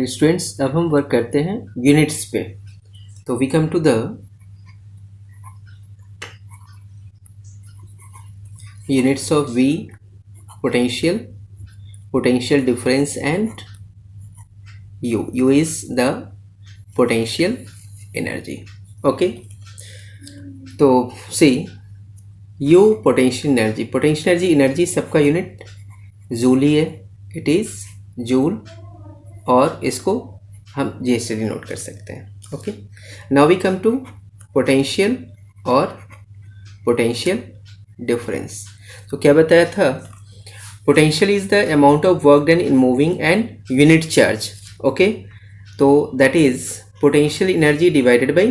Students अब हम work करते हैं यूनिट्स पे। तो we come to the units of V potential, potential difference, and u is the potential energy. Okay, तो सी u potential energy सबका यूनिट जूल ही है, इट इज जूल, और इसको हम जे से डिनोट कर सकते हैं। Okay, now we come to potential और पोटेंशियल डिफरेंस। तो क्या बताया था, potential is the amount of work done in moving and unit charge. Okay, so that is potential energy divided by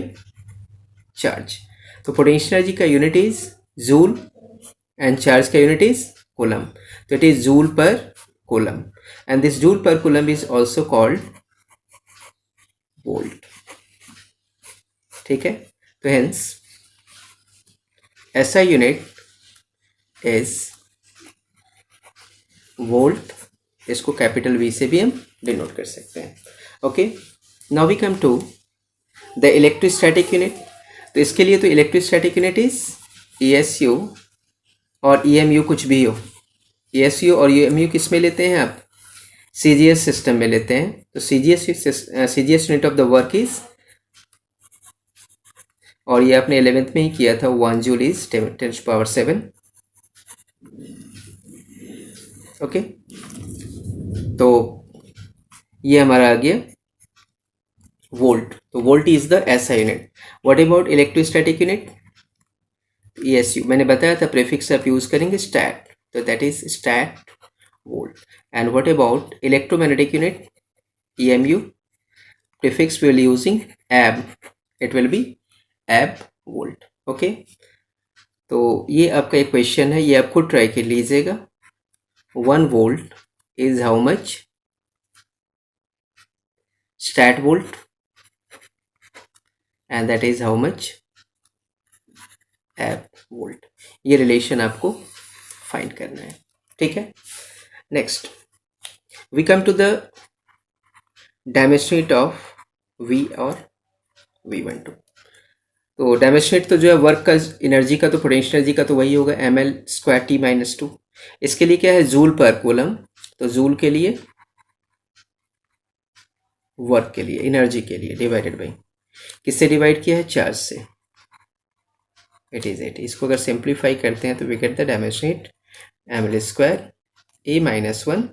charge. तो potential energy का unit is joule and charge का unit is coulomb. So it is joule per coulomb, and this joule per coulomb is also called volt. ठीक है, तो hence SI unit is volt, इसको capital V से भी हम denote कर सकते हैं। Okay, now we come to the electrostatic unit. तो इसके लिए तो इलेक्ट्रोस्टैटिक यूनिट इज ESU और EMU, कुछ भी हो। ESU और EMU किस में लेते हैं आप, CGS सिस्टम में लेते हैं। तो CGS unit of the work is, और ये आपने 11th में ही किया था, 1 जूल इज 10⁻⁷। ओके, तो ये हमारा आ गया वोल्ट। तो volt is the SI unit. What about electrostatic unit, ESU, मैंने बताया था प्रीफिक्स आप यूज करेंगे स्टैट, तो that is stat volt. And what about electromagnetic unit EMU, prefix we will using ab, it will be ab volt. Okay, तो ये आपका एक क्वेश्चन है, ये आप खुद ट्राई कर लीजिएगा। 1 volt is how much stat volt, and that is how much ab volt. ये रिलेशन आपको फाइंड करना है, ठीक है। Next we come to the demonstrate of V और V12। तो डेमोस्ट्रेट तो जो है वर्क का एनर्जी का, तो पोटेंशियल एनर्जी का तो वही होगा mL²T-2। इसके लिए क्या है, जूल पर कूलम। तो जूल के लिए, वर्क के लिए, एनर्जी के लिए डिवाइडेड बाई, किससे डिवाइड किया है, चार्ज से, इट इज 8। इसको अगर सिंप्लीफाई करते हैं तो we get the demonstrate mL²A-1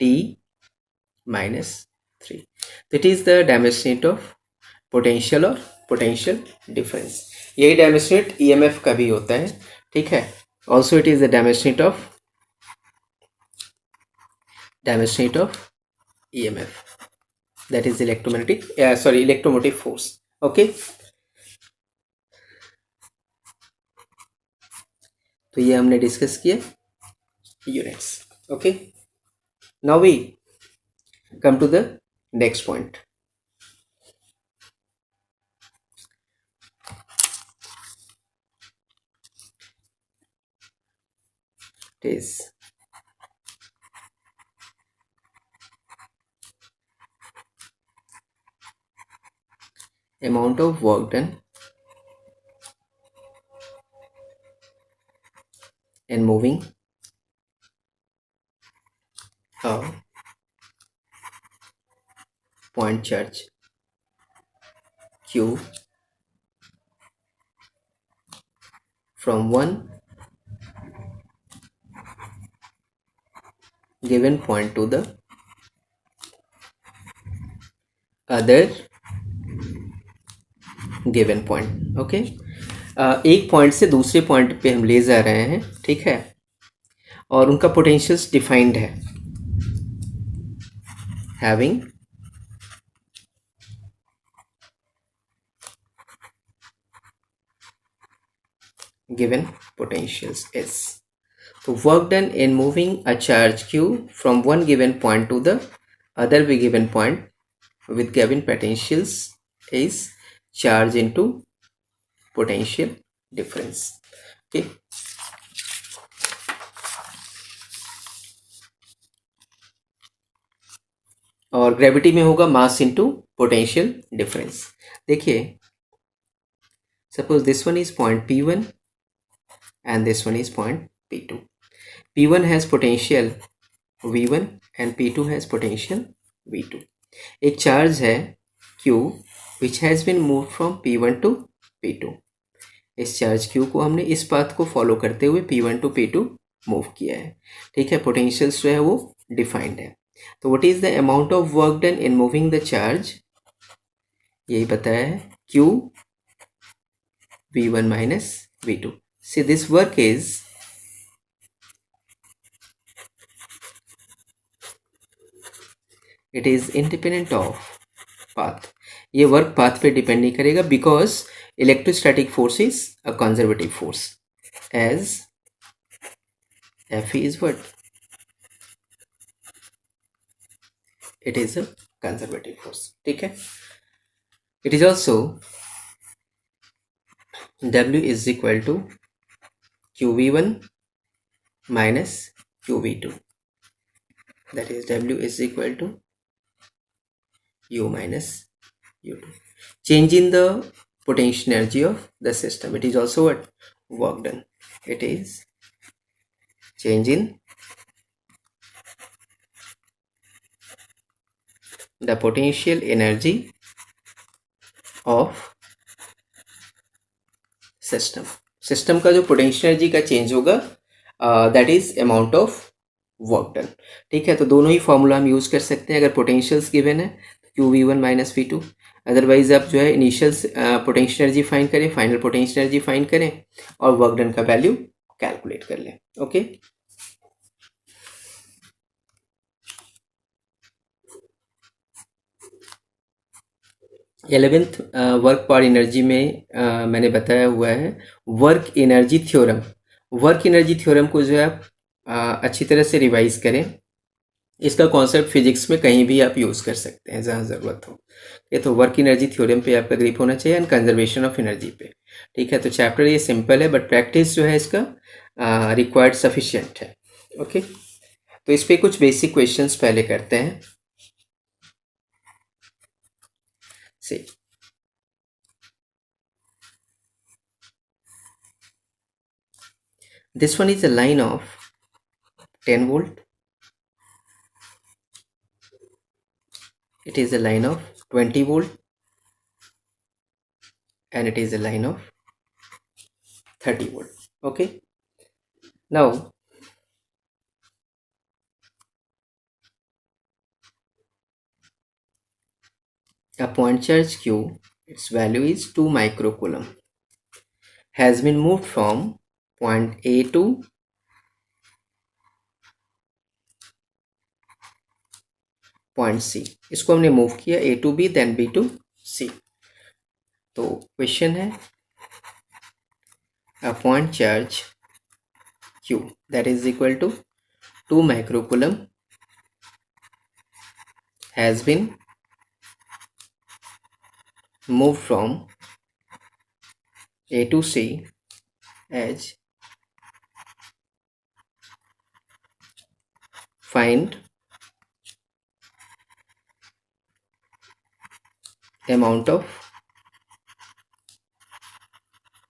T-3। तो it is the demonstrate of potential और पोटेंशियल डिफरेंस। यही डेमोस्ट्रेट EMF का भी होता है, ठीक है। Also it is the demonstrate of EMF, that is electromotive force. Okay, तो ये हमने डिस्कस किया units. Okay, now we come to the next point. It is amount of work done in moving a point charge Q from one given point to the other given point. Okay, एक point से दूसरे point पे हम ले जा रहे हैं, ठीक है, और उनका पोटेंशियल्स डिफाइंड है, हैविंग गिवन पोटेंशियल्स S। तो work done in moving a charge Q from one given point to the other भी given point with given potentials is charge into potential difference. Okay, और gravity में होगा mass into potential difference. देखिए, suppose this one is point P1 and this one is point P2. P1 has potential V1 and P2 has potential V2. एक charge है Q which has been moved from P1 to P2. इस charge Q को हमने इस path को follow करते हुए P1 to P2 move किया है। ठीक है, पोटेंशियल्स जो है वो डिफाइंड है। तो what is the amount of work done in moving the charge, यही बताया है, Q V1 minus V2. See, this work is it is independent of path. ये वर्क पाथ पे डिपेंड नहीं करेगा because electrostatic force is a conservative force as F is what? It is a conservative force. ठीक है, it is also W is equal to QV1 minus QV2. That is W is equal to U minus U2. Change in the potential energy of the system. It is also what? Work done. It is change in the potential energy of system. System का जो potential energy का change होगा that is amount of work done. ठीक है, तो दोनों ही formula हम use कर सकते हैं। अगर पोटेंशियल्स गिवन है Q V one minus V two, otherwise आप जो है इनिशियल पोटेंशियल एनर्जी फाइंड करें, फाइनल पोटेंशियल एनर्जी फाइंड करें और वर्क डन का वैल्यू कैलकुलेट कर लें। ओके, एलेवेंथ वर्क पर एनर्जी में मैंने बताया हुआ है work energy theorem. Work energy theorem को जो है आप अच्छी तरह से रिवाइज करें। इसका कॉन्सेप्ट फिजिक्स में कहीं भी आप यूज़ कर सकते हैं जहाँ ज़रूरत हो। ये तो वर्क एनर्जी थ्योरम पे आपका ग्रिप होना चाहिए एंड कंजर्वेशन ऑफ एनर्जी पे। ठीक है, तो चैप्टर ये सिंपल है बट प्रैक्टिस जो है इसका रिक्वायर्ड सफिशिएंट है। ओके, तो इस पर कुछ बेसिक क्वेश्चंस पहले करते हैं। See, this one is a line of 10 volt. It is a line of 20 volt and it is a line of 30 volt. Okay, now a point charge Q, its value is 2 microcoulomb, has been moved from point A to point C. इसको हमने move किया A to B then B to C. तो question है a point charge Q that is equal to 2 microcoulomb has been moved from A to C as find amount of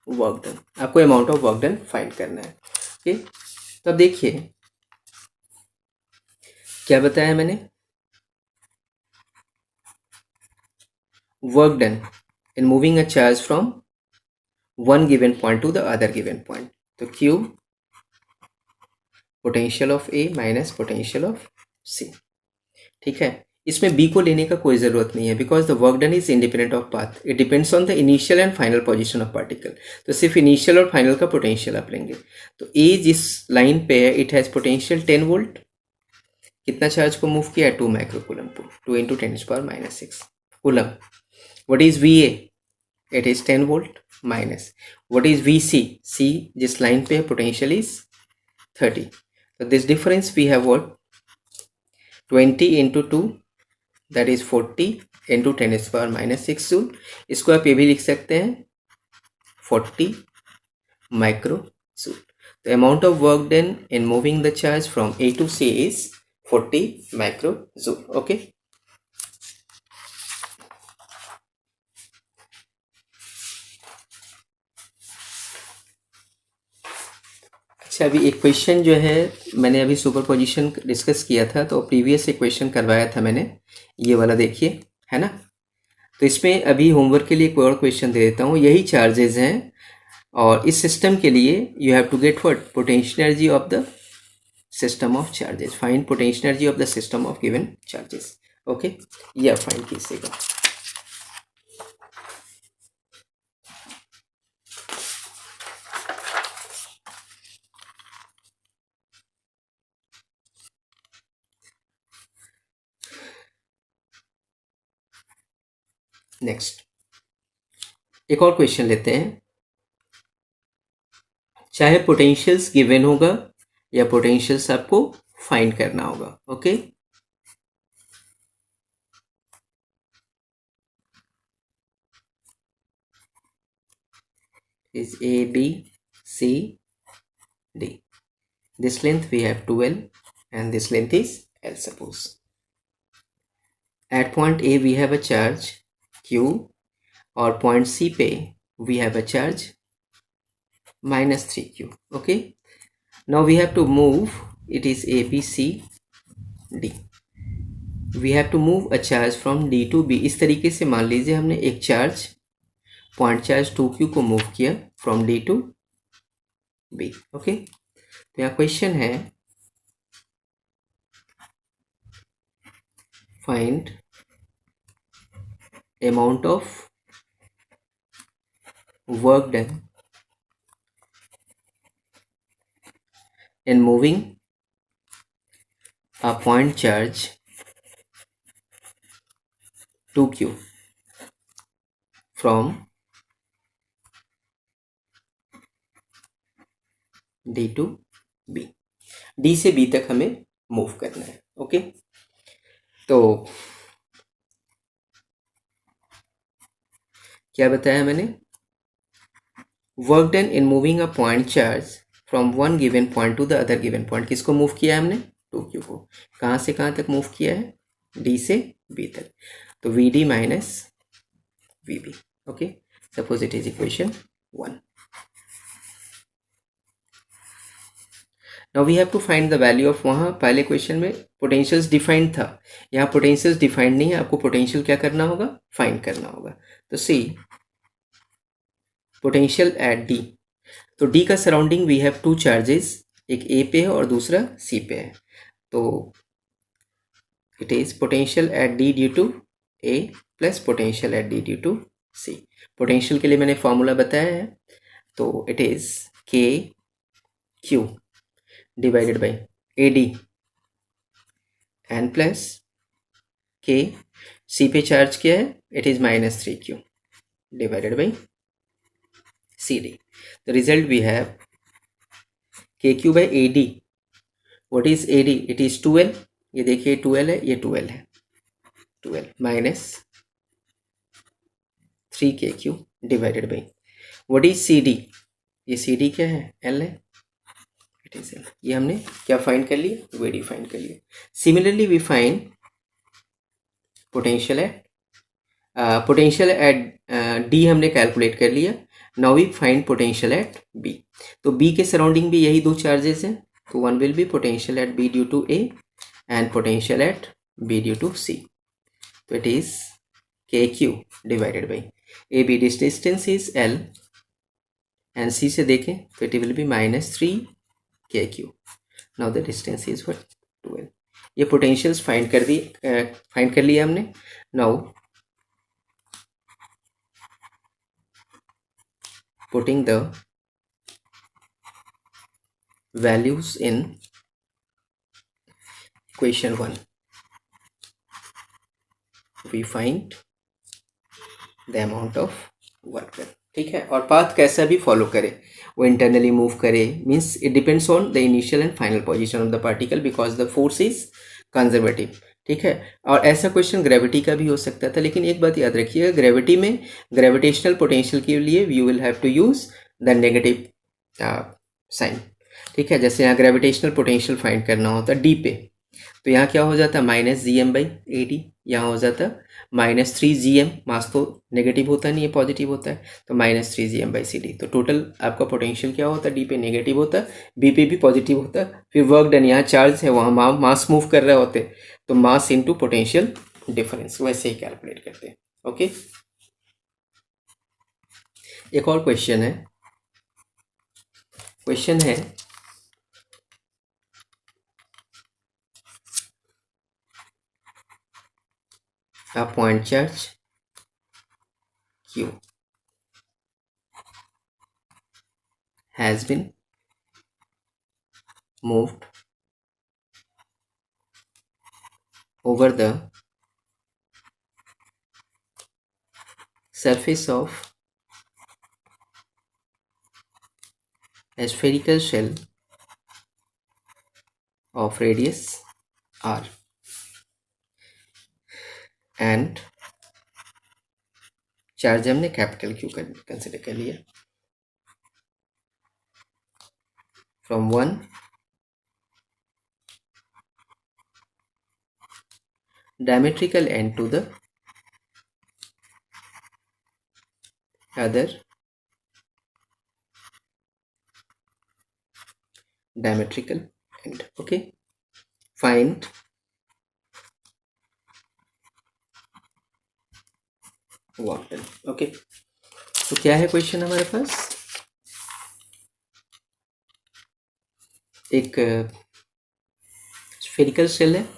work done. आपको amount of work done find करना है। Okay, तो अब देखिए क्या बताया मैंने, work done in moving a charge from one given point to the other given point. तो Q potential of A minus potential of C. ठीक है, इसमें बी को लेने का कोई ज़रूरत नहीं है because the work done is independent of path. It depends on the initial and final position of particle. तो सिर्फ इनिशियल और फाइनल का पोटेंशियल आप लेंगे। तो ए जिस लाइन पे है इट हैज़ पोटेंशियल 10 वोल्ट। कितना चार्ज को मूव किया है? 2 microcoulomb, 2 into 10⁻⁶ coulomb. What is V A? It is 10 volt minus what is V C? C जिस लाइन पे है पोटेंशियल इज 30। तो this difference we have what? 20 into 2 that is 40 into 10⁻⁶ joule. इसको आप ये भी लिख सकते हैं 40 micro joule. The amount of work done in moving the charge from A to C is 40 microjoule. Okay. अच्छा, अभी एक क्वेश्चन जो है मैंने अभी सुपरपोजिशन डिस्कस किया था, तो प्रीवियस एक क्वेश्चन करवाया था मैंने, ये वाला देखिए, है ना। तो इसमें अभी होमवर्क के लिए कोई और क्वेश्चन दे देता हूँ। यही चार्जेस हैं और इस सिस्टम के लिए you have to get what, potential energy of the system of charges. Find potential energy of the system of given charges. Okay, ये फाइंड कीजिएगा। नेक्स्ट एक और क्वेश्चन लेते हैं। चाहे पोटेंशियल्स गिवन होगा या पोटेंशियल्स आपको फाइंड करना होगा। Okay, is A, B, C, D. This length we have 2L and this length is L. Suppose at point A we have a charge Q और point C पे we have a charge minus 3Q. Okay, now we have to move, it is A, B, C, D. We have to move a charge from D to B. इस तरीके से मान लीजिए हमने एक charge, point charge 2Q को move किया from D to B. Okay, तो यहाँ क्वेश्चन है find amount of work done in moving a point charge 2Q from D to B. D से B तक हमें मूव करना है। ओके, तो क्या बताया मैंने, work done in moving a point charge from one given point to the other given point. किसको मूव किया है हमने, 2Q को। कहाँ से कहाँ तक मूव किया है, D से B तक। तो VD minus VB। Okay, suppose it is equation 1। Now we have to find the value of, वहाँ पहले क्वेश्चन में पोटेंशियल्स डिफाइंड था, यहाँ पोटेंशियल्स डिफाइंड नहीं है, आपको पोटेंशियल क्या करना होगा, फाइंड करना होगा। तो सी पोटेंशियल एट डी, तो डी का surrounding we have two charges, एक ए पे है और दूसरा सी पे है। तो it is potential at D due to A plus potential at D due to C. Potential के लिए मैंने फॉर्मूला बताया है, तो इट इज के Q divided by A D and plus K, C पे चार्ज क्या है, it is minus 3Q divided by C D. The result we have K Q by A D. What is A D, it is 2L, ये देखिए 2L है, ये 2L है, 2L minus 3KQ divided by what is C D, ये C D क्या है, L है, it is L। ये हमने क्या फाइंड कर लिया, VD फाइंड कर लिया। Similarly we find potential at D हमने कैलकुलेट कर लिया। Now we find potential at B. तो बी के सराउंडिंग भी यही दो चार्जेस हैं, तो one will be potential at B due to A and potential at B due to C. तो इट इज के Q divided by A B, distance is L and C से देखें तो it will be minus 3KQ। Now the distance is what, 2L। ये potentials find कर लिया हमने। Now putting the values in equation 1, we find the amount of work done. ठीक है, और पाथ कैसा भी फॉलो करे, वो इंटरनली मूव करे, means it depends on the initial and final position of the particle because the force is conservative. ठीक है, और ऐसा क्वेश्चन ग्रेविटी का भी हो सकता था, लेकिन एक बात याद रखिएगा, ग्रेविटी में ग्रेविटेशनल पोटेंशियल के लिए you will have to use the negative sign. ठीक है, जैसे यहाँ ग्रेविटेशनल पोटेंशियल फाइंड करना होता डी पे, तो यहाँ क्या हो जाता, minus G M by A D, यहाँ हो जाता minus three G M, mass तो नेगेटिव होता नहीं है, पॉजिटिव होता है, तो minus three G M by C D. तो टोटल आपका पोटेंशियल क्या होता है, डी पे नेगेटिव होता है, बी पे भी पॉजिटिव होता है। फिर वर्क डन, यहाँ चार्ज है, वहाँ मास मूव कर रहे होते, तो मास इंटू पोटेंशियल डिफरेंस, वैसे ही कैलकुलेट करते हैं। ओके, एक और क्वेश्चन है। क्वेश्चन है a point charge q has been moved over the surface of a spherical shell of radius r and charge हमने कैपिटल क्यू कंसिडर कर लिया, from one diametrical end to the other diametrical end. Okay, find work done. Okay, तो क्या है question हमारे पास, एक spherical shell है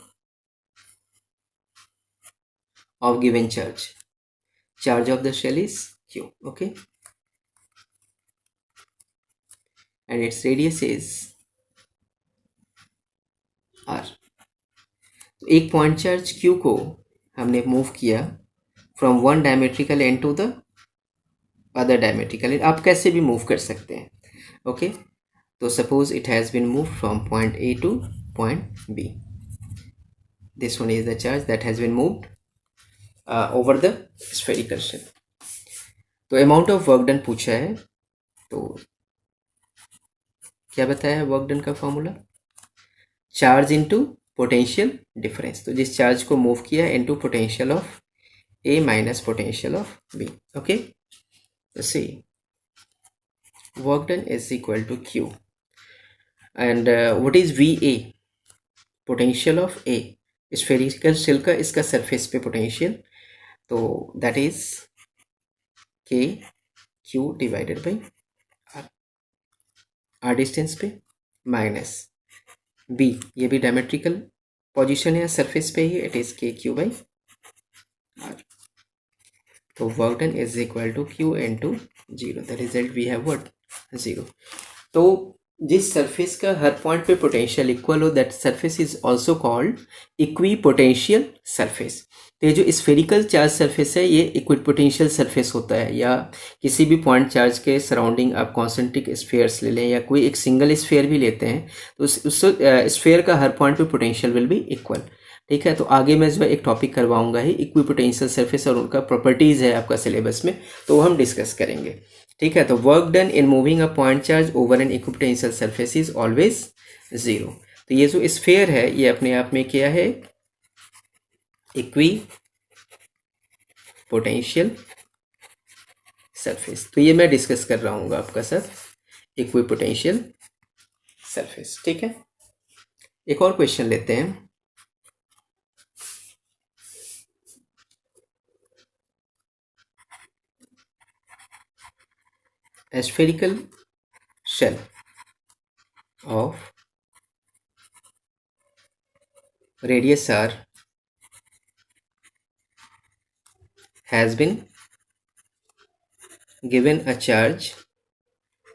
of given charge of the shell is q. Okay, and its radius is r. तो एक point charge q को हमने मूव किया from one diametrical end to the other diametrical end, आप कैसे भी मूव कर सकते हैं। ओके, तो suppose it has been move from point A to point B, this one is the charge that has been moved over the spherical shell. तो amount of work done पूछा है, तो क्या बताया है वर्क डन का formula, charge into potential difference. तो जिस चार्ज को मूव किया into potential of A minus potential of B. Okay, तो see work done is equal to Q and what is V A, potential of A, spherical shell का इसका surface पे potential, तो that is के Q divided by R, R distance पे, minus B, ये भी diametrical position है surface पे ही, इट इज के क्यू बाई आर। तो work done is equal to Q into zero, the result we have what, zero. तो जिस सरफेस का हर पॉइंट पे पोटेंशियल इक्वल हो, that surface is also called equipotential surface. तो ये जो स्फेरिकल चार्ज सरफेस है ये इक्विपोटेंशियल सरफेस होता है, या किसी भी पॉइंट चार्ज के सराउंडिंग आप कॉन्सेंट्रिक स्फेयर्स ले लें या कोई एक सिंगल स्फेयर भी लेते हैं, तो उस स्फेयर का हर पॉइंट पे पोटेंशियल विल बी इक्वल। ठीक है, तो आगे मैं जो एक टॉपिक करवाऊंगा ही इक्विपोटेंशियल सरफेस और उनका प्रॉपर्टीज़ है आपका सिलेबस में, तो वो हम डिस्कस करेंगे। ठीक है, तो work done in moving a point charge over an equipotential surface is always zero. तो ये जो स्फेयर है ये अपने आप में क्या है, इक्वी पोटेंशियल सरफेस। तो ये मैं डिस्कस कर रहा हूँ आपका सर, इक्वी पोटेंशियल सरफेस। ठीक है, एक और क्वेश्चन लेते हैं। A spherical shell of radius r has been given a charge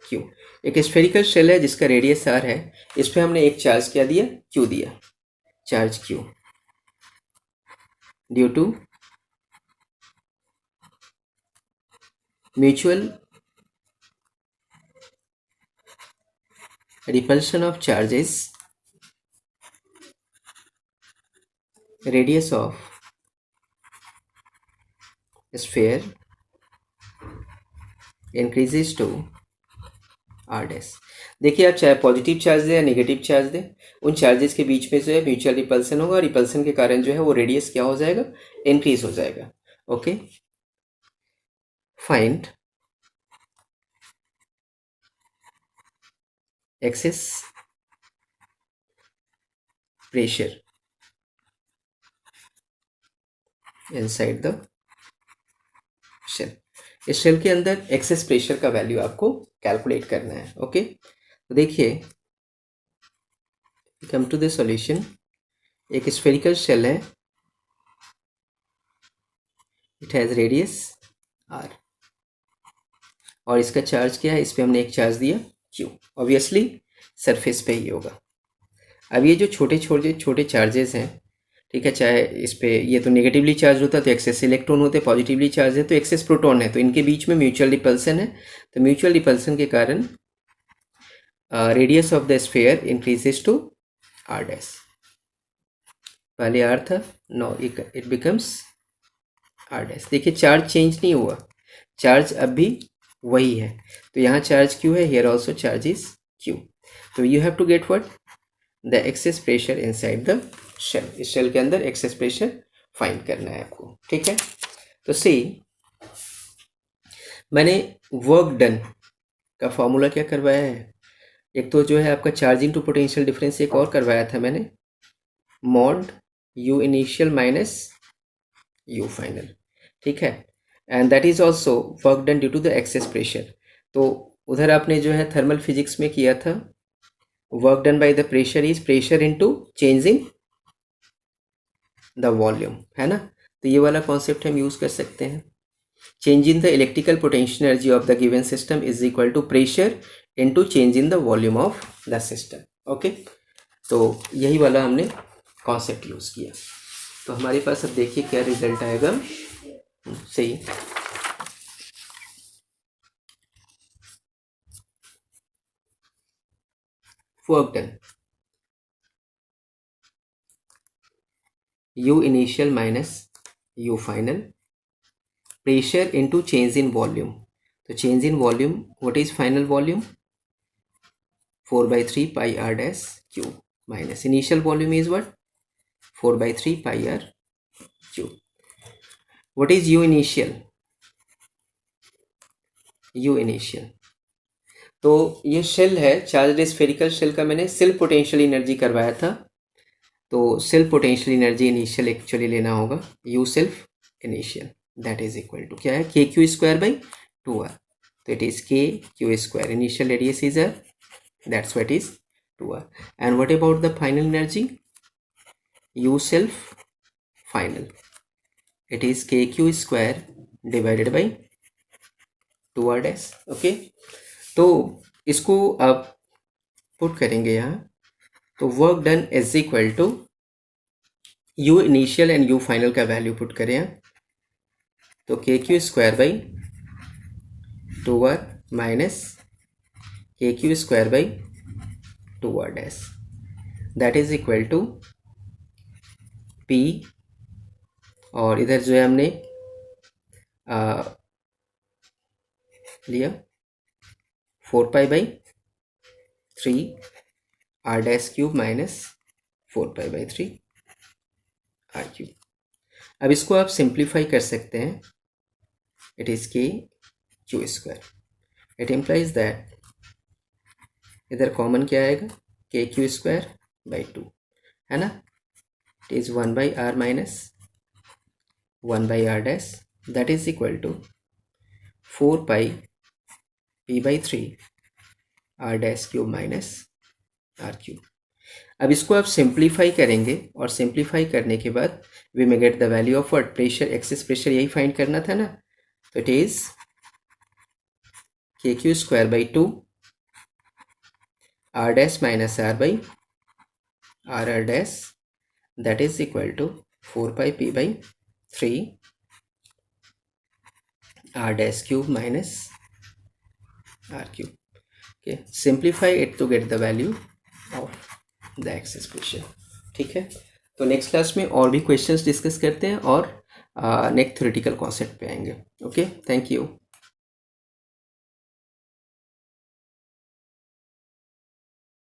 q। एक स्फेरिकल शेल है जिसका रेडियस r है, इस पे हमने एक चार्ज क्या दिया, q दिया, charge q, due to mutual repulsion of charges, radius of sphere increases to R dash. देखिए आप चाहे पॉजिटिव चार्ज दें या नेगेटिव चार्ज दें, उन चार्जेस के बीच में जो है म्यूचुअल रिपल्सन होगा, रिपल्सन के कारण जो है वो रेडियस क्या हो जाएगा, इंक्रीज हो जाएगा। Okay, find excess pressure inside the shell. इस शेल के अंदर एक्सेस प्रेशर का वैल्यू आपको कैलकुलेट करना है। ओके, तो देखिए कम टू द सॉल्यूशन। एक स्फेरिकल शेल है, इट हैज रेडियस आर, और इसका चार्ज क्या है, इस पे हमने एक चार्ज दिया क्यू, ऑब्वियसली सरफेस पे ही होगा। अब ये जो छोटे छोटे छोटे चार्जेस हैं, ठीक है, चाहे इस पे ये तो नेगेटिवली चार्ज होता है तो एक्सेस इलेक्ट्रॉन होते हैं, पॉजिटिवली चार्ज है तो एक्सेस प्रोटॉन है, तो इनके बीच में म्यूचुअल रिपल्सन है। तो म्यूचुअल रिपल्सन के कारण radius of the sphere increases to R dash. पहले आर था, no it becomes R dash. देखिए चार्ज चेंज नहीं हुआ, चार्ज अब भी वही है, तो यहाँ चार्ज क्यू है, here also charge is Q. तो you have to get what, the excess pressure inside the shell. इस शेल के अंदर एक्सेस प्रेशर फाइंड करना है आपको, ठीक है। तो सी, मैंने वर्क डन का फॉर्मूला क्या करवाया है, एक तो जो है आपका चार्जिंग टू पोटेंशियल डिफरेंस एक और करवाया था मैंने, mod U initial minus U final, ठीक है, and that is also work done due to the excess pressure. तो उधर आपने जो है थर्मल फिजिक्स में किया था, work done by the pressure is pressure into change in the volume, है ना। तो ये वाला कॉन्सेप्ट हम यूज कर सकते हैं, change in the electrical potential energy of the given system is equal to pressure into change in the volume of the system. Okay, तो यही वाला हमने कॉन्सेप्ट यूज किया। तो हमारे पास अब देखिए क्या रिजल्ट आएगा। सही, work done U initial minus U final, pressure into change in volume। तो change in volume, what is final volume, 4/3 pi r dash q, minus initial volume is what, 4/3 pi r q। what is U initial, U initial, तो ये shell है, charge spherical shell का मैंने self potential energy करवाया था। तो self potential energy initial actually लेना होगा, U self initial, that is equal to क्या है, K Q square by 2r। तो इट इज के Q square, initial radius is r, that's what is 2r। And what about the final energy, U self final, it is के Q square divided by 2r dash. Okay, तो इसको आप put करेंगे यहाँ, तो work done is equal to you initial and U final का value put करें यहाँ, तो K Q square by 2r minus K Q square by 2r dash, that is equal to P, और इधर जो है हमने लिया 4π/3 r dash cube minus 4π/3 r cube. अब इसको आप सिंप्लीफाई कर सकते हैं, इट इज के Q square, it implies that इधर कॉमन क्या आएगा, के क्यू स्क्वायर बाई 2, है ना, it is 1/r minus 1/r dash, that is equal to 4πp/3 r dash cube minus r cube. अब इसको आप सिंप्लीफाई करेंगे, और सिंप्लीफाई करने के बाद we may get the value of what, pressure, excess pressure, यही फाइंड करना था ना। तो इट इज के Q square by 2 r dash minus r by r dash, that is equal to 4πp/3 r dash cube minus r cube. Okay, simplify it to get the value of the excess pressure, ठीक है। तो next class में और भी questions discuss करते हैं, और next theoretical concept पे आएंगे। Okay, thank you.